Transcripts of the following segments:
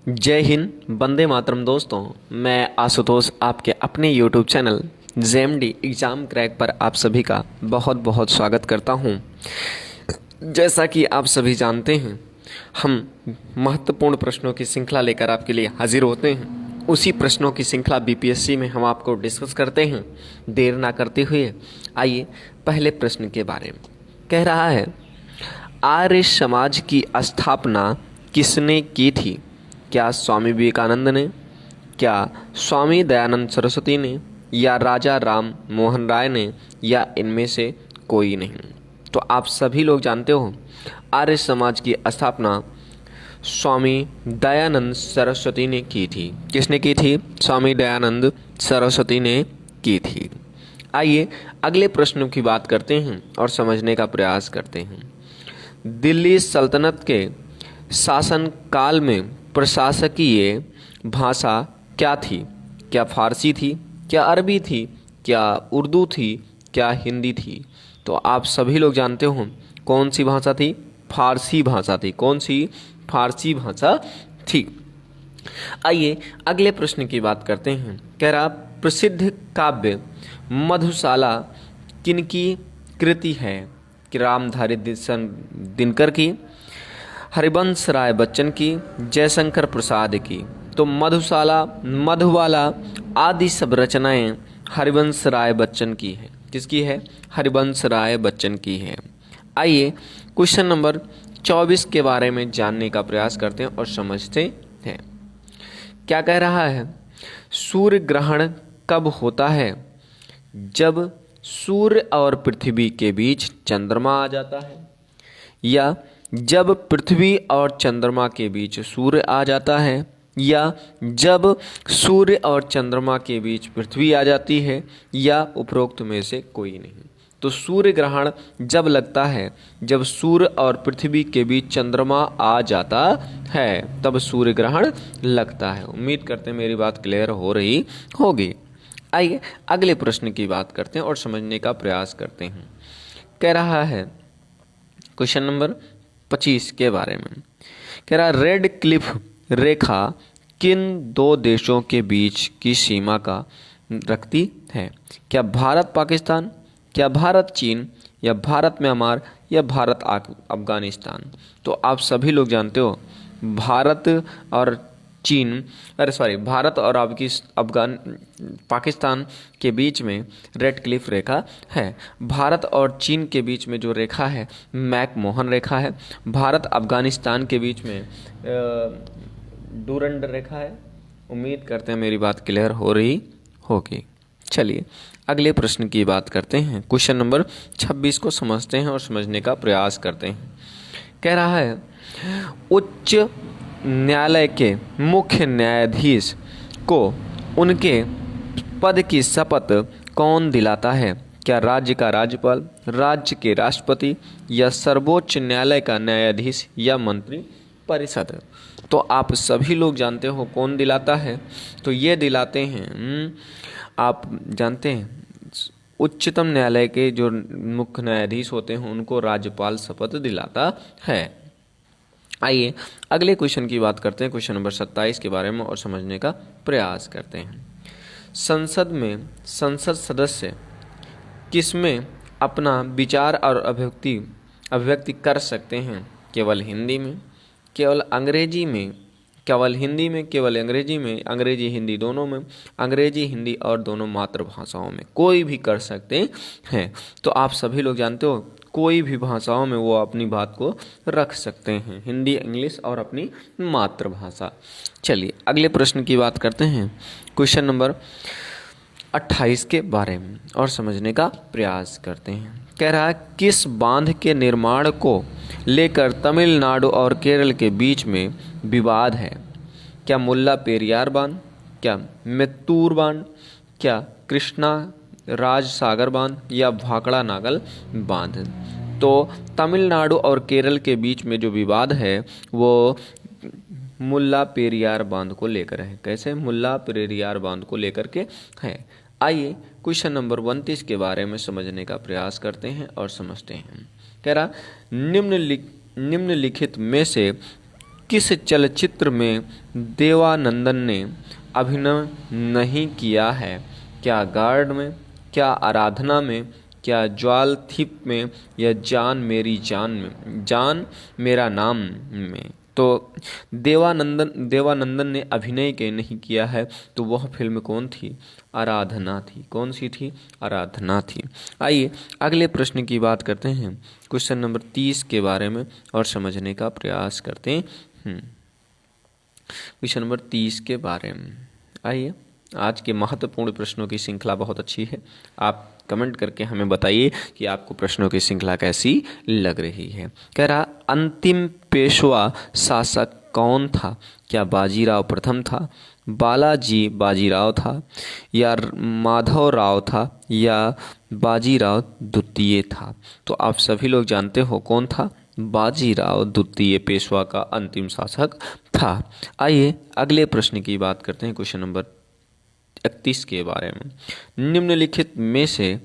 जय हिंद, वंदे मातरम। दोस्तों, मैं आशुतोष आपके अपने YouTube channel JMD exam crack पर आप सभी का बहुत बहुत स्वागत करता हूं। जैसा कि आप सभी जानते हैं, हम महत्वपूर्ण प्रश्नों की श्रृंखला लेकर आपके लिए हाजिर होते हैं। उसी प्रश्नों की श्रृंखला बीपीएससी में हम आपको डिस्कस करते हैं। देर ना करते हुए आइए पहले प्रश्न के बारे में। कह रहा है, आर्य समाज की स्थापना किसने की थी? क्या स्वामी विवेकानंद ने, क्या स्वामी दयानंद सरस्वती ने, या राजा राम मोहन राय ने, या इनमें से कोई नहीं? तो आप सभी लोग जानते हो, आर्य समाज की स्थापना स्वामी दयानंद सरस्वती ने की थी। किसने की थी? स्वामी दयानंद सरस्वती ने की थी। आइए अगले प्रश्न की बात करते हैं और समझने का प्रयास करते हैं। दिल्ली सल्तनत के शासन काल में प्रशासकीय भाषा क्या थी? क्या फारसी थी, क्या अरबी थी, क्या उर्दू थी, क्या हिंदी थी? तो आप सभी लोग जानते हो कौन सी भाषा थी? फारसी भाषा थी। कौन सी? फारसी भाषा थी। आइए अगले प्रश्न की बात करते हैं। कह रहा, प्रसिद्ध काव्य मधुशाला किनकी कृति है? कि रामधारी दिनकर की, हरिवंश राय बच्चन की, जयशंकर प्रसाद की? तो मधुशाला, मधुबाला आदि सब रचनाएं हरिवंश राय बच्चन की है। किसकी है? हरिवंश राय बच्चन की है। आइए क्वेश्चन नंबर 24 के बारे में जानने का प्रयास करते हैं और समझते हैं। क्या कह रहा है? सूर्य ग्रहण कब होता है? जब सूर्य और पृथ्वी के बीच चंद्रमा आ जाता है, या जब पृथ्वी और चंद्रमा के बीच सूर्य आ जाता है, या जब सूर्य और चंद्रमा के बीच पृथ्वी आ जाती है, या उपरोक्त में से कोई नहीं? तो सूर्य ग्रहण जब लगता है जब सूर्य और पृथ्वी के बीच चंद्रमा आ जाता है, तब सूर्य ग्रहण लगता है। उम्मीद करते हैं मेरी बात क्लियर हो रही होगी। आइए अगले प्रश्न की बात करते हैं और समझने का प्रयास करते हैं। कह रहा है क्वेश्चन नंबर 25 के बारे में। कह रहा, रेड क्लिफ रेखा किन दो देशों के बीच की सीमा का रखती है? क्या भारत पाकिस्तान, क्या भारत चीन, या भारत म्यांमार, या भारत अफगानिस्तान? तो आप सभी लोग जानते हो भारत और चीन, भारत और पाकिस्तान के बीच में रेड क्लिफ रेखा है। भारत और चीन के बीच में जो रेखा है मैक-मोहन रेखा है। भारत अफगानिस्तान के बीच में डूरंड रेखा है। उम्मीद करते हैं मेरी बात क्लियर हो रही होगी। चलिए अगले प्रश्न की बात करते हैं। क्वेश्चन नंबर 26 को समझते हैं और समझने का प्रयास करते हैं। कह रहा है, उच्च न्यायालय के मुख्य न्यायाधीश को उनके पद की शपथ कौन दिलाता है? क्या राज्य का राज्यपाल, राज्य के राष्ट्रपति, या सर्वोच्च न्यायालय का न्यायाधीश, या मंत्री परिषद? तो आप सभी लोग जानते हो कौन दिलाता है। तो ये दिलाते हैं, आप जानते हैं, उच्चतम न्यायालय के जो मुख्य न्यायाधीश होते हैं उनको राज्यपाल शपथ दिलाता है। आइए अगले क्वेश्चन की बात करते हैं, क्वेश्चन नंबर 27 के बारे में, और समझने का प्रयास करते हैं। संसद में संसद सदस्य किसमें अपना विचार और अभिव्यक्ति कर सकते हैं? केवल हिंदी में, केवल अंग्रेजी में, केवल हिंदी में, केवल अंग्रेजी में, अंग्रेजी हिंदी दोनों में, अंग्रेजी हिंदी और दोनों मातृभाषाओं में, कोई भी कर सकते हैं। तो आप सभी लोग जानते हो कोई भी भाषाओं में वो अपनी बात को रख सकते हैं, हिंदी, इंग्लिश और अपनी मातृभाषा। चलिए अगले प्रश्न की बात करते हैं, क्वेश्चन नंबर 28 के बारे में, और समझने का प्रयास करते हैं। कह रहा है, किस बांध के निर्माण को लेकर तमिलनाडु और केरल के बीच में विवाद है? क्या मुल्ला पेरियार बांध, क्या मेत्तूर बांध, क्या कृष्णा राज सागर बांध, या भाखड़ा नागल बांध? तो तमिलनाडु और केरल के बीच में जो विवाद है वो मुल्ला पेरियार बांध को लेकर है। कैसे? मुल्ला पेरियार बांध को लेकर के है। आइए क्वेश्चन नंबर 29 के बारे में समझने का प्रयास करते हैं और समझते हैं। कह रहा, निम्नलिखित में से किस चलचित्र में देवानंदन ने अभिनय नहीं किया है? क्या गार्ड में, क्या आराधना में, क्या ज्वाल थीप में, या जान मेरी जान में, जान मेरा नाम में? तो देवानंदन ने अभिनय के नहीं किया है, तो वह फिल्म कौन थी? आराधना थी। कौन सी थी? आराधना थी। आइए अगले प्रश्न की बात करते हैं, क्वेश्चन नंबर 30 के बारे में, और समझने का प्रयास करते हैं। क्वेश्चन नंबर 30 के बारे में आइए। आज के महत्वपूर्ण प्रश्नों की श्रृंखला बहुत अच्छी है। आप कमेंट करके हमें बताइए कि आपको प्रश्नों की श्रृंखला कैसी लग रही है। कह रहा, अंतिम पेशवा शासक कौन था? क्या बाजीराव प्रथम था, बालाजी बाजीराव था, या माधवराव था, या बाजीराव द्वितीय था? तो आप सभी लोग जानते हो कौन था? बाजीराव द्वितीय पेशवा का अंतिम शासक था। आइए अगले प्रश्न की बात करते हैं, क्वेश्चन नंबर 31 के बारे में। निम्नलिखित में से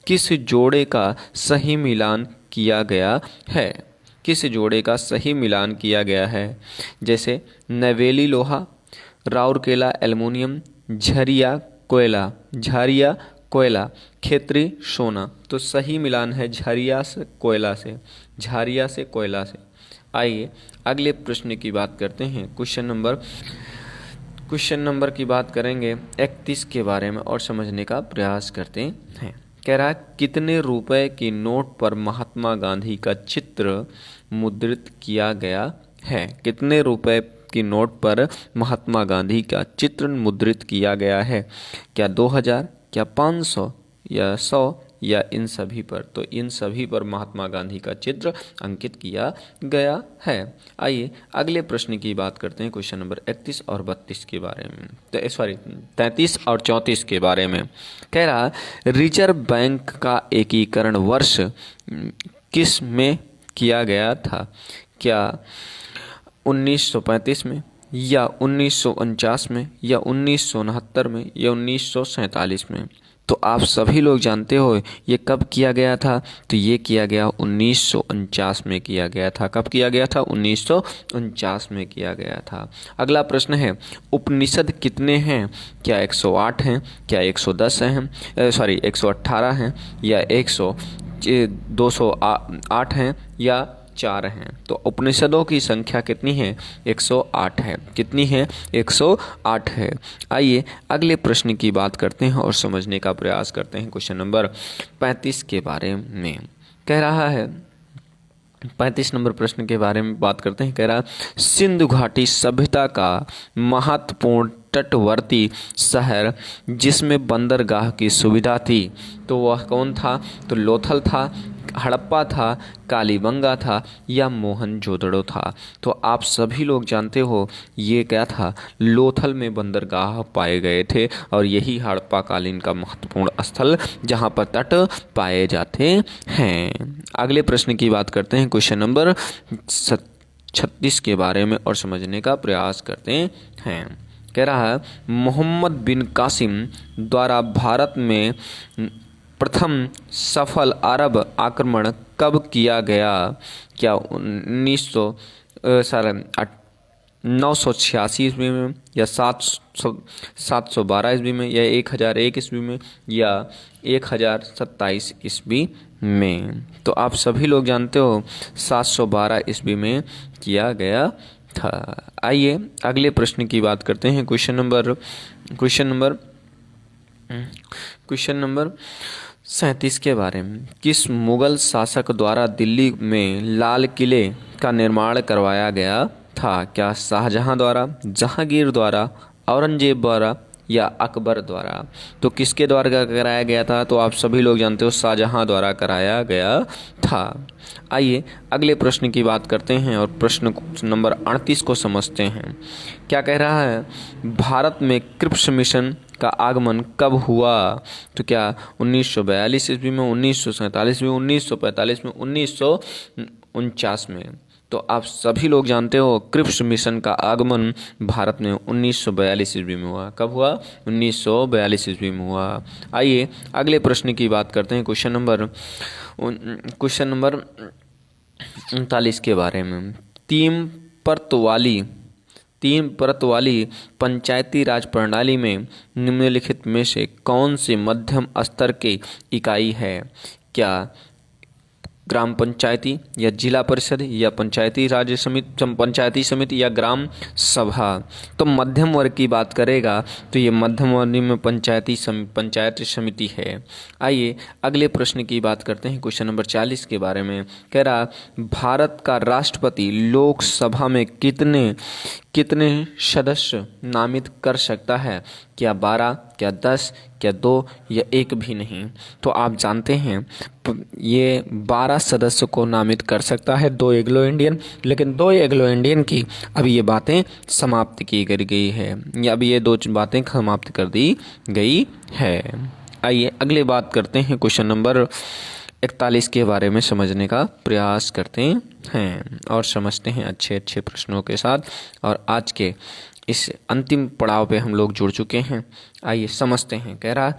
किस जोड़े का सही मिलान किया गया है? किस जोड़े का सही मिलान किया गया है? जैसे नवेली लोहा, राउरकेला एल्युमिनियम, झरिया कोयला, खेतरी सोना। तो सही मिलान है झरिया से कोयला से, झारिया से कोयला से। आइए अगले प्रश्न की बात करते हैं, क्वेश्चन नंबर की बात करेंगे 31 के बारे में, और समझने का प्रयास करते हैं। कह रहा है, कितने रुपए की नोट पर महात्मा गांधी का चित्र मुद्रित किया गया है? कितने रुपए की नोट पर महात्मा गांधी का चित्र मुद्रित किया गया है? क्या 2000, क्या 500, या 100, या इन सभी पर? तो इन सभी पर महात्मा गांधी का चित्र अंकित किया गया है। आइए अगले प्रश्न की बात करते हैं, क्वेश्चन नंबर 31 और 32 के बारे में, 33 और 34 के बारे में। कह रहा, रिजर्व बैंक का एकीकरण वर्ष किस में किया गया था? क्या 1935 में, या 1949 में, या 1969 में, या 1947 में? तो आप सभी लोग जानते हो ये कब किया गया था? तो ये किया गया 1949 में किया गया था। कब किया गया था? 1949 में किया गया था। अगला प्रश्न है, उपनिषद कितने हैं? क्या 108 हैं, क्या 110 हैं, 118 हैं, या 208 हैं, या 4 हैं? तो उपनिषदों की संख्या कितनी है? 108 है। कितनी है? 108 है। आइए अगले प्रश्न की बात करते हैं और समझने का प्रयास करते हैं, क्वेश्चन नंबर 35 के बारे में। कह रहा है, 35 नंबर प्रश्न के बारे में बात करते हैं। कह रहा, सिंधु घाटी सभ्यता का महत्वपूर्ण तटवर्ती शहर जिसमें बंदरगाह की सुविधा थी, तो वह कौन था? तो लोथल था, हड़प्पा था, कालीबंगा था, या मोहनजोदड़ो था? तो आप सभी लोग जानते हो ये क्या था? लोथल में बंदरगाह पाए गए थे, और यही हड़प्पा कालीन का महत्वपूर्ण स्थल जहां पर तट पाए जाते हैं। अगले प्रश्न की बात करते हैं, क्वेश्चन नंबर 36 के बारे में, और समझने का प्रयास करते हैं। कह रहा है, मोहम्मद बिन कासिम द्वारा भारत में प्रथम सफल अरब आक्रमण कब किया गया? क्या 986 ईस्वी में, या 712 ईस्वी में, या 1001 ईस्वी में, या 1027 ईस्वी में? तो आप सभी लोग जानते हो 712 ईस्वी में किया गया था। आइए अगले प्रश्न की बात करते हैं, क्वेश्चन नंबर 37 के बारे में। किस मुगल शासक द्वारा दिल्ली में लाल किले का निर्माण करवाया गया था? क्या शाहजहां द्वारा, जहांगीर द्वारा, औरंगजेब द्वारा, या अकबर द्वारा? तो किसके द्वारा कराया गया था? तो आप सभी लोग जानते हो शाहजहां द्वारा कराया गया था। आइए अगले प्रश्न की बात करते हैं और प्रश्न नंबर 38 को समझते हैं। क्या कह रहा है, भारत में क्रिप्स मिशन का आगमन कब हुआ? तो क्या 1942 ईस्वी में, 1947 में, 1945 में, 1949 में? तो आप सभी लोग जानते हो क्रिप्स मिशन का आगमन भारत में 1942 ईस्वी में हुआ। कब हुआ? 1942 ईस्वी में हुआ। आइए अगले प्रश्न की बात करते हैं, क्वेश्चन नंबर 39 के बारे में, तीन परत वाली पंचायती राज प्रणाली में निम्नलिखित में से कौन सी मध्यम स्तर की इकाई है? क्या ग्राम पंचायती या जिला परिषद या पंचायती समिति या ग्राम सभा? तो मध्यम वर्ग की बात करेगा तो ये मध्यम वर्ग में पंचायत समिति है। आइए अगले प्रश्न की बात करते हैं, क्वेश्चन नंबर 40 के बारे में। कह रहा भारत का राष्ट्रपति लोकसभा में कितने सदस्य नामित कर सकता है? क्या 12, क्या 10, क्या 2 या 1 भी नहीं? तो आप जानते हैं ये 12 सदस्य को नामित कर सकता है, 2 एंग्लो इंडियन, लेकिन 2 एंग्लो इंडियन की अब ये बातें समाप्त की गई है, या अब ये 2 बातें समाप्त कर दी गई है। आइए अगले बात करते हैं, क्वेश्चन नंबर 41 के बारे में समझने का प्रयास करते हैं और समझते हैं अच्छे प्रश्नों के साथ। और आज के इस अंतिम पड़ाव पे हम लोग जुड़ चुके हैं। आइए समझते हैं। कह रहा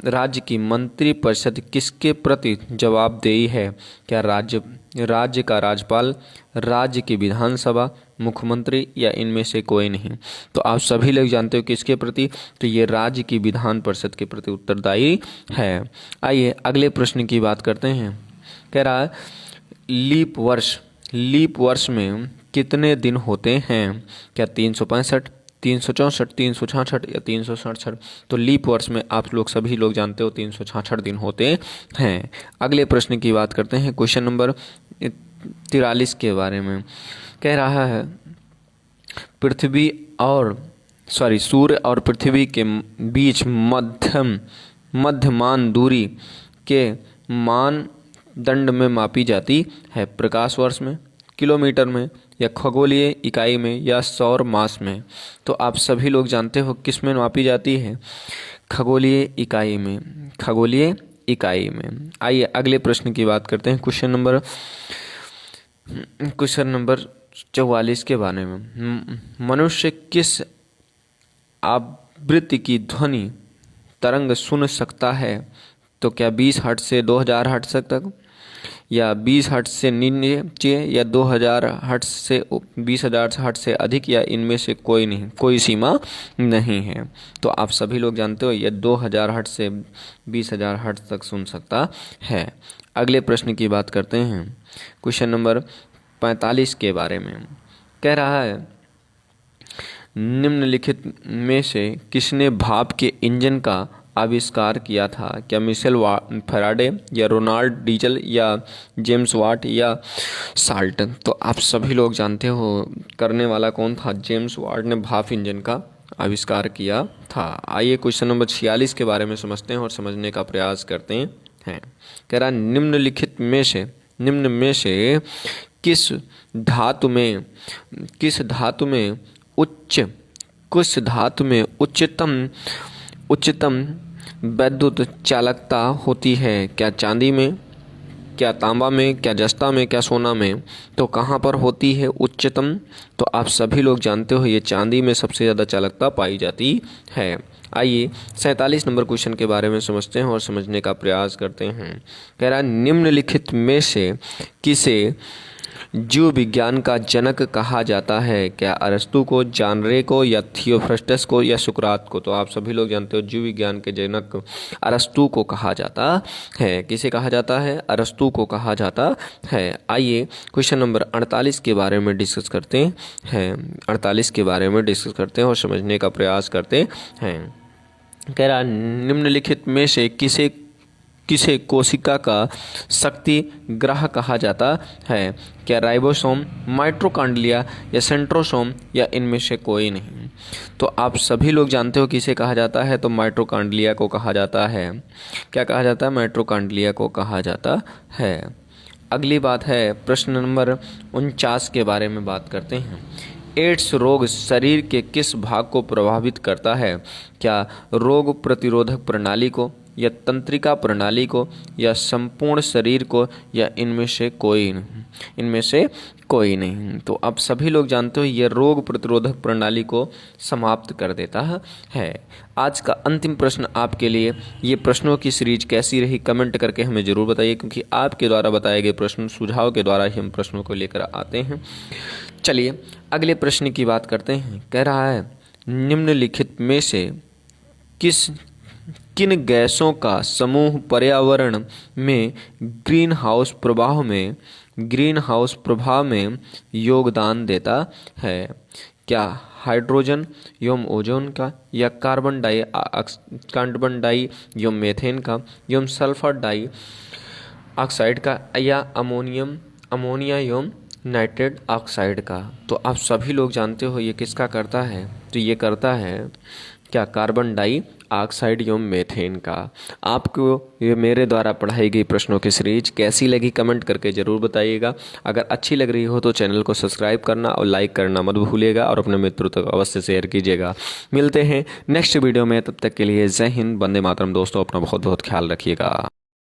राज्य की मंत्रिपरिषद किसके प्रति जवाबदेही है? क्या राज्य का राज्यपाल, राज्य की विधानसभा, मुख्यमंत्री या इनमें से कोई नहीं? तो आप सभी लोग जानते हो किसके प्रति, तो ये राज्य की विधान परिषद के प्रति उत्तरदायी है। आइए अगले प्रश्न की बात करते हैं। कह रहा है लीप वर्ष में कितने दिन होते हैं? क्या 365, 364, 366 या 367? तो लीप वर्ष में आप लोग सभी लोग जानते हो 366 दिन होते हैं। अगले प्रश्न की बात करते हैं, क्वेश्चन नंबर 43 के बारे में। कह रहा है सूर्य और पृथ्वी के बीच मध्यमान दूरी के मानदंड में मापी जाती है? प्रकाश वर्ष में, किलोमीटर में या खगोलीय इकाई में या सौर मास में? तो आप सभी लोग जानते हो किस में मापी जाती है? खगोलीय इकाई में। आइए अगले प्रश्न की बात करते हैं, क्वेश्चन नंबर 44 के बारे में। मनुष्य किस आवृत्ति की ध्वनि तरंग सुन सकता है? तो क्या 20 हर्ट्ज से 2000 हर्ट्ज तक, या 20 हर्ट्ज से नीचे, या 2000 हर्ट्ज से 20,000 हर्ट्ज से अधिक, या इनमें से कोई सीमा नहीं है? तो आप सभी लोग जानते हो ये 2000 हर्ट्ज से 20,000 हर्ट्ज तक सुन सकता है। अगले प्रश्न की बात करते हैं, क्वेश्चन नंबर 45 के बारे में। कह रहा है निम्नलिखित में से किसने भाप के इंजन का आविष्कार किया था? क्या मिशेल फैराडे या रोनाल्ड डीजल या जेम्स वाट या साल्ट? तो आप सभी लोग जानते हो करने वाला कौन था? जेम्स वाट ने भाप इंजन का आविष्कार किया था। आइए क्वेश्चन नंबर 46 के बारे में समझते हैं और समझने का प्रयास करते हैं। कह रहा निम्नलिखित में से किस धातु में उच्चतम विद्युत चालकता होती है? क्या चांदी में, क्या तांबा में, क्या जस्ता में, क्या सोना में? तो कहाँ पर होती है उच्चतम? तो आप सभी लोग जानते हो ये चांदी में सबसे ज़्यादा चालकता पाई जाती है। आइए 47 नंबर क्वेश्चन के बारे में समझते हैं और समझने का प्रयास करते हैं। कह रहा है निम्नलिखित में से किसे जीव विज्ञान का जनक कहा जाता है? क्या अरस्तु को, जानरे को या थियोफ्रस्टस को या सुकरात को? तो आप सभी लोग जानते हो जीव विज्ञान के जनक अरस्तु को कहा जाता है। किसे कहा जाता है? अरस्तु को कहा जाता है। आइए क्वेश्चन नंबर 48 के बारे में डिस्कस करते हैं और समझने का प्रयास करते हैं। कह रहा निम्नलिखित में से किसे कोशिका का शक्ति ग्रह कहा जाता है? क्या राइबोसोम, माइटोकॉन्ड्रिया या सेंट्रोसोम या इनमें से कोई नहीं? तो आप सभी लोग जानते हो किसे कहा जाता है? तो माइटोकॉन्ड्रिया को कहा जाता है। क्या कहा जाता है? माइटोकॉन्ड्रिया को कहा जाता है। अगली बात है प्रश्न नंबर 49 के बारे में बात करते हैं। एड्स रोग शरीर के किस भाग को प्रभावित करता है? क्या रोग प्रतिरोधक प्रणाली को, या तंत्रिका प्रणाली को, या संपूर्ण शरीर को, या इनमें से कोई नहीं। तो आप सभी लोग जानते हो ये रोग प्रतिरोधक प्रणाली को समाप्त कर देता है। आज का अंतिम प्रश्न आपके लिए, ये प्रश्नों की सीरीज कैसी रही कमेंट करके हमें ज़रूर बताइए, क्योंकि आपके द्वारा बताए गए प्रश्न सुझाव के द्वारा ही हम प्रश्नों को लेकर आते हैं। चलिए अगले प्रश्न की बात करते हैं। कह रहा है निम्नलिखित में से किन गैसों का समूह पर्यावरण में ग्रीन हाउस प्रभाव में योगदान देता है? क्या हाइड्रोजन एवं ओजोन का, या कार्बन डाई एवं मीथेन का, एवं सल्फर डाई ऑक्साइड का, या अमोनिया एवं नाइट्रेट ऑक्साइड का? तो आप सभी लोग जानते हो ये किसका करता है? तो ये करता है क्या कार्बन डाई ऑक्साइड एवं मीथेन का। आपको ये मेरे द्वारा पढ़ाई गई प्रश्नों की सीरीज कैसी लगी कमेंट करके ज़रूर बताइएगा। अगर अच्छी लग रही हो तो चैनल को सब्सक्राइब करना और लाइक करना मत भूलिएगा, और अपने मित्रों तक अवश्य शेयर कीजिएगा। मिलते हैं नेक्स्ट वीडियो में, तब तक के लिए जय हिंद, वंदे मातरम दोस्तों, अपना बहुत बहुत ख्याल रखिएगा।